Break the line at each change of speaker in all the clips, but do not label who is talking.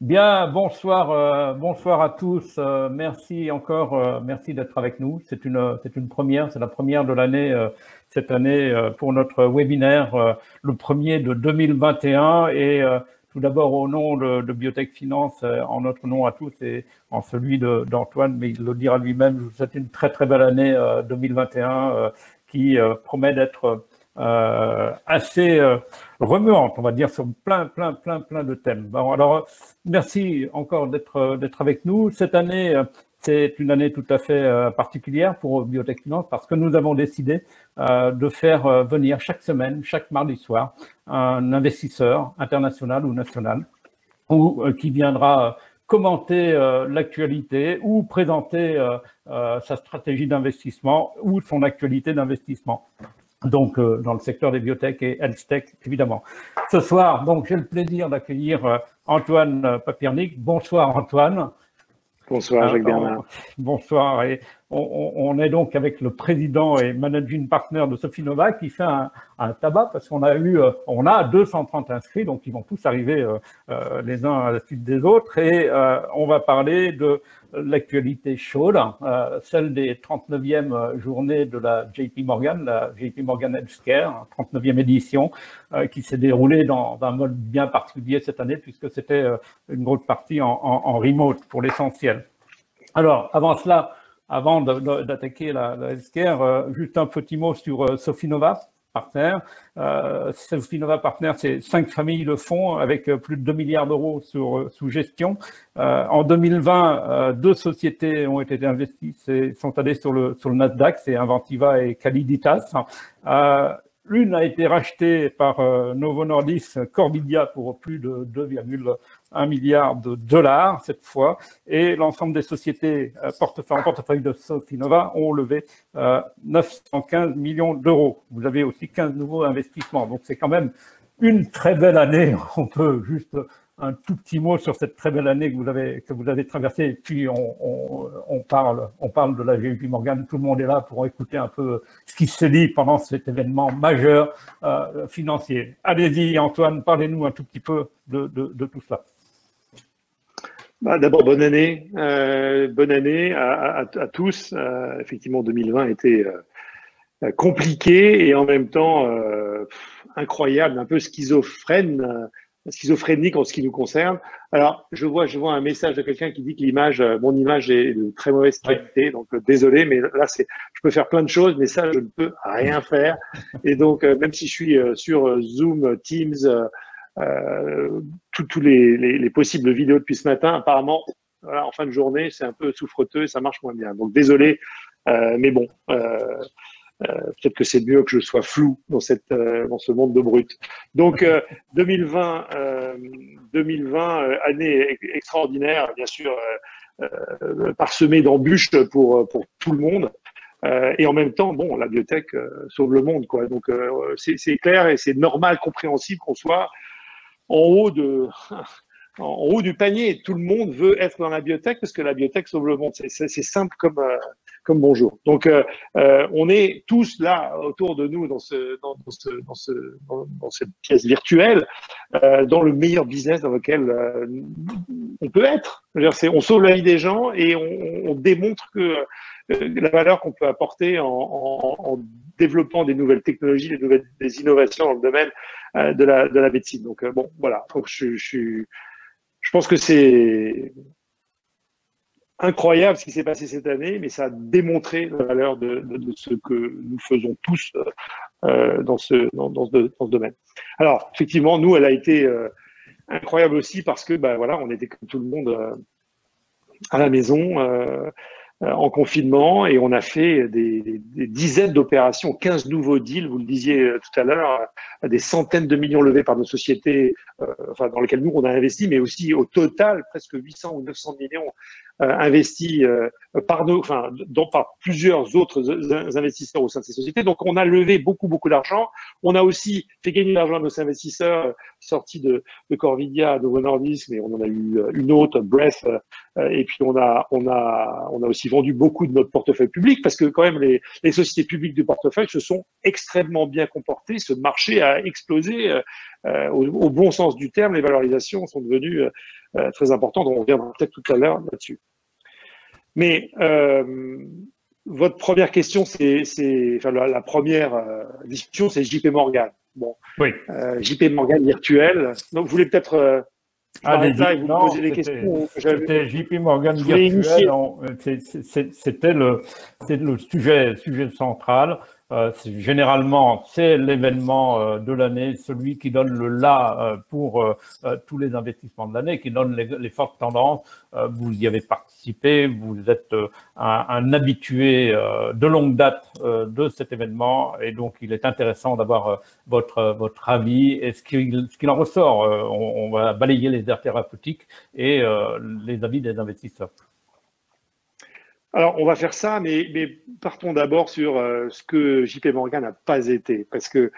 Bien, bonsoir, bonsoir à tous. Merci encore, merci d'être avec nous. C'est une première, c'est la première de l'année cette année pour notre webinaire, le premier de 2021. Tout d'abord au nom de Biotech Finance, en notre nom à tous et en celui d'Antoine, mais il le dira lui-même. Je vous souhaite une très très belle année 2021 qui promet d'être assez remuante, on va dire, sur plein de thèmes. Bon, alors, merci encore d'être avec nous. Cette année, c'est une année tout à fait particulière pour Biotech Finance parce que nous avons décidé de faire venir chaque semaine, chaque mardi soir, un investisseur international ou national ou qui viendra commenter l'actualité ou présenter sa stratégie d'investissement ou son actualité d'investissement. Donc, dans le secteur des biotech et health tech, évidemment. Ce soir, donc, j'ai le plaisir d'accueillir Antoine Papiernik. Bonsoir, Antoine.
Bonsoir, Jacques Bernard.
Bonsoir. Et on est donc avec le président et managing partner de Sofinova qui fait un tabac parce qu'on on a 230 inscrits, donc ils vont tous arriver les uns à la suite des autres. Et on va parler de l'actualité chaude, celle des 39e journées de la JP Morgan Healthcare, 39e édition, qui s'est déroulée dans un mode bien particulier cette année puisque c'était une grosse partie en remote pour l'essentiel. Alors, avant cela, avant d'attaquer la healthcare, juste un petit mot sur Sofinova Partners. Sofinova Partners, c'est 5 familles de fonds avec plus de 2 milliards d'euros sous gestion. En 2020, 2 sociétés ont été investies, sont allées sur le Nasdaq, c'est Inventiva et Caliditas. L'une a été rachetée par Novo Nordisk, Corvidia, pour plus de 2,1 milliards de dollars cette fois, et l'ensemble des sociétés en portefeuille de Sofinova ont levé 915 millions d'euros. Vous avez aussi 15 nouveaux investissements, donc c'est quand même une très belle année. On peut juste un tout petit mot sur cette très belle année que vous avez traversée, et puis on parle de la JP Morgan. Tout le monde est là pour écouter un peu ce qui se dit pendant cet événement majeur financier. Allez-y, Antoine, parlez-nous un tout petit peu de tout cela.
D'abord, bonne année à tous. Effectivement, 2020 était compliqué et en même temps incroyable, un peu schizophrénique en ce qui nous concerne. Alors, je vois un message de quelqu'un qui dit que mon image est de très mauvaise qualité, donc désolé, mais là, je peux faire plein de choses, mais ça, je ne peux rien faire. Et donc, même si je suis sur Zoom, Teams, tous les possibles vidéos depuis ce matin, apparemment, voilà, en fin de journée, c'est un peu souffreteux et ça marche moins bien. Donc, désolé, mais bon. Peut-être que c'est mieux que je sois flou dans ce monde de brut. Donc 2020, année extraordinaire, bien sûr, parsemée d'embûches pour tout le monde. Et en même temps, bon, la biotech sauve le monde, quoi. Donc c'est clair et c'est normal, compréhensible qu'on soit en haut du panier. Tout le monde veut être dans la biotech parce que la biotech sauve le monde. C'est simple comme bonjour. Donc, on est tous là autour de nous dans cette pièce virtuelle, dans le meilleur business dans lequel on peut être. On sauve la vie des gens et on démontre que la valeur qu'on peut apporter en développant des nouvelles technologies, des innovations dans le domaine de la médecine. Donc, bon, voilà. Donc, je pense que c'est incroyable ce qui s'est passé cette année, mais ça a démontré la valeur de ce que nous faisons tous dans ce domaine. Alors, effectivement, nous, elle a été incroyable aussi parce que, voilà, on était comme tout le monde à la maison, en confinement, et on a fait des dizaines d'opérations, 15 nouveaux deals, vous le disiez tout à l'heure, des centaines de millions levés par nos sociétés, dans lesquelles nous, on a investi, mais aussi au total, presque 800 ou 900 millions investis par plusieurs autres investisseurs au sein de ces sociétés. Donc, on a levé beaucoup d'argent. On a aussi fait gagner de l'argent à nos investisseurs sortis de Corvidia, de Novo Nordisk, mais on en a eu une autre, Breath, et puis on a aussi vendu beaucoup de notre portefeuille public parce que quand même les sociétés publiques du portefeuille se sont extrêmement bien comportées. Ce marché a explosé au bon sens du terme. Les valorisations sont devenues très importante. On reviendra peut-être tout à l'heure là-dessus. Mais votre première question, enfin, la première discussion, c'est JP Morgan. Bon,
Oui.
JP Morgan virtuel. Donc, vous voulez peut-être m'arrêter là et vous me poser les questions.
C'était JP Morgan
je voulais
virtuel.
initier.
C'était le sujet central. Généralement, c'est l'événement de l'année, celui qui donne le là pour tous les investissements de l'année, qui donne les fortes tendances. Vous y avez participé, vous êtes un habitué de longue date de cet événement, et donc il est intéressant d'avoir votre avis et ce qu'il en ressort. On va balayer les aires thérapeutiques et les avis des investisseurs.
Alors, on va faire ça, mais partons d'abord sur ce que JP Morgan n'a pas été. Parce que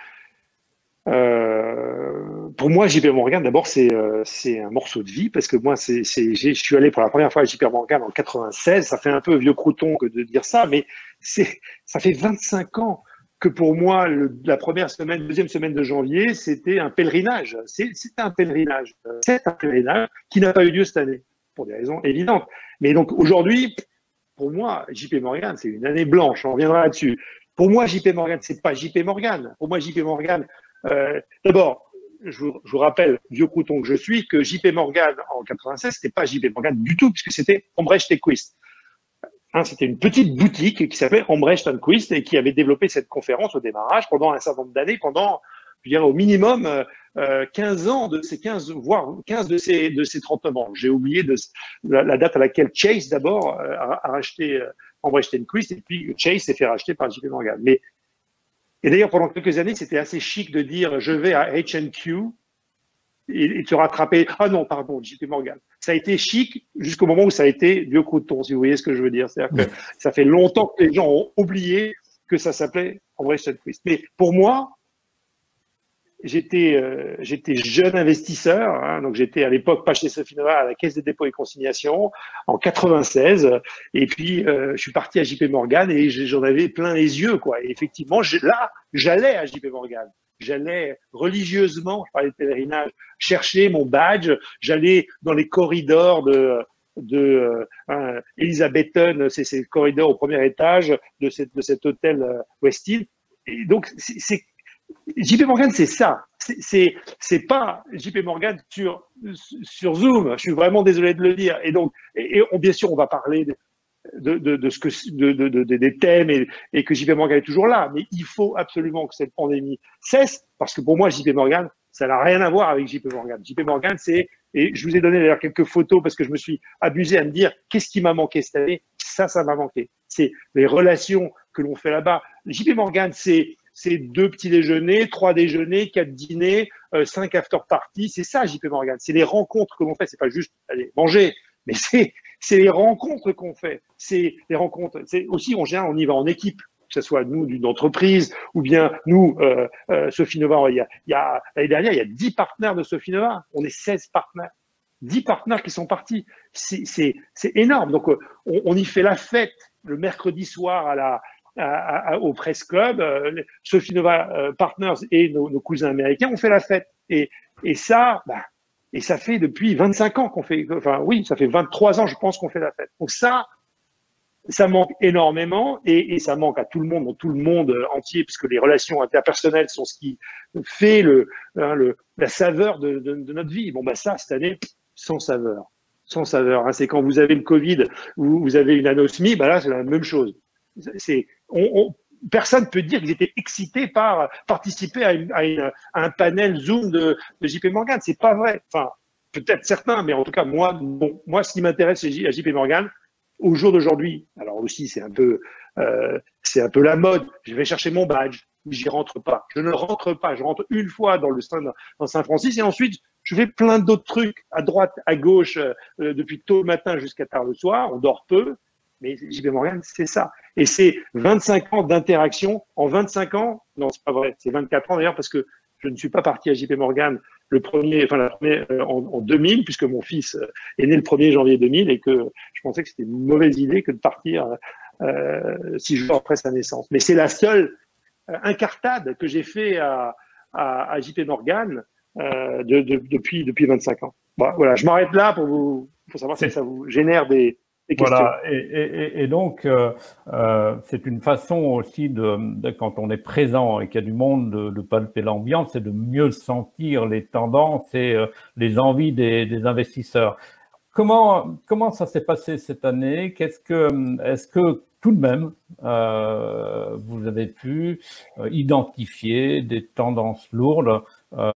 pour moi, JP Morgan, d'abord, c'est un morceau de vie. Parce que moi, je suis allé pour la première fois à JP Morgan en 96. Ça fait un peu vieux crouton que de dire ça, mais ça fait 25 ans que pour moi, la première semaine, deuxième semaine de janvier, c'était un pèlerinage. C'est un pèlerinage. C'est un pèlerinage qui n'a pas eu lieu cette année, pour des raisons évidentes. Mais donc, aujourd'hui, pour moi, JP Morgan, c'est une année blanche. On reviendra là-dessus. Pour moi, JP Morgan, c'est pas JP Morgan. Pour moi, JP Morgan, d'abord, je vous rappelle, vieux crouton que je suis, que JP Morgan en 96, c'était pas JP Morgan du tout, puisque c'était Ambrecht & Quist. C'était une petite boutique qui s'appelait Ambrecht & Quist et qui avait développé cette conférence au démarrage pendant un certain nombre d'années, pendant, je dirais, au minimum 15 ans de ces 15, voire 15 de ces 39 ans. J'ai oublié la date à laquelle Chase, d'abord, a racheté Ambrecht & Quist, et puis Chase s'est fait racheter par JP Morgan. Et d'ailleurs, pendant quelques années, c'était assez chic de dire « je vais à H&Q » et te rattraper. Ah non, pardon, JP Morgan. Ça a été chic jusqu'au moment où ça a été vieux crouton, si vous voyez ce que je veux dire. C'est-à-dire que ça fait longtemps que les gens ont oublié que ça s'appelait Ambrecht & Quist. Mais pour moi, j'étais jeune investisseur, donc j'étais à l'époque pas chez Sofinova, à la Caisse des dépôts et consignations en 96, et puis je suis parti à JP Morgan et j'en avais plein les yeux, quoi. Et effectivement, là, j'allais à JP Morgan. J'allais religieusement, je parlais de pèlerinage, chercher mon badge. J'allais dans les corridors de Elizabethton, c'est le corridor au premier étage de cet hôtel Westin. Et donc, JP Morgan, c'est ça. C'est pas JP Morgan sur Zoom. Je suis vraiment désolé de le dire. Et donc, bien sûr, on va parler des thèmes et que JP Morgan est toujours là. Mais il faut absolument que cette pandémie cesse parce que pour moi, JP Morgan, ça n'a rien à voir avec JP Morgan. JP Morgan, et je vous ai donné d'ailleurs quelques photos parce que je me suis amusé à me dire qu'est-ce qui m'a manqué cette année. Ça m'a manqué. C'est les relations que l'on fait là-bas. JP Morgan, c'est 2 petits déjeuners, 3 déjeuners, 4 dîners, 5 after-parties. C'est ça, JP Morgan. C'est les rencontres que l'on fait. C'est pas juste aller manger, mais c'est les rencontres qu'on fait. C'est les rencontres. C'est aussi, en général, on y va en équipe, que ce soit nous d'une entreprise ou bien nous, Sofinova. L'année dernière, il y a 10 partenaires de Sofinova. On est 16 partenaires. 10 partenaires qui sont partis. C'est énorme. Donc, on y fait la fête le mercredi soir au Press Club, Sofinova Partners et nos cousins américains ont fait la fête. Et ça fait depuis 25 ans qu'on fait, enfin oui, ça fait 23 ans, je pense, qu'on fait la fête. Donc ça manque énormément et ça manque à tout le monde, dans tout le monde entier, puisque les relations interpersonnelles sont ce qui fait la saveur de notre vie. Bon, ça, cette année, sans saveur. Sans saveur. C'est quand vous avez le Covid, vous avez une anosmie, là, c'est la même chose. Personne peut dire qu'ils étaient excités par participer à un panel Zoom de JP Morgan. C'est pas vrai. Enfin, peut-être certains, mais en tout cas, moi, ce qui m'intéresse à JP Morgan, au jour d'aujourd'hui, alors aussi, c'est un peu la mode. Je vais chercher mon badge. J'y rentre pas. Je ne rentre pas. Je rentre une fois dans Saint-Francis et ensuite, je fais plein d'autres trucs à droite, à gauche, depuis tôt le matin jusqu'à tard le soir. On dort peu. Mais JP Morgan, c'est ça. Et c'est 25 ans d'interaction. En 25 ans, non, c'est pas vrai, c'est 24 ans d'ailleurs, parce que je ne suis pas parti à JP Morgan en 2000, puisque mon fils est né le 1er janvier 2000 et que je pensais que c'était une mauvaise idée que de partir 6 jours après sa naissance. Mais c'est la seule incartade que j'ai fait à JP Morgan depuis 25 ans. Bon, voilà, je m'arrête là pour savoir si ça vous génère des questions.
Voilà, et donc c'est une façon aussi quand on est présent et qu'il y a du monde, de palper l'ambiance et de mieux sentir les tendances et les envies des investisseurs. Comment ça s'est passé cette année? Est-ce que tout de même vous avez pu identifier des tendances lourdes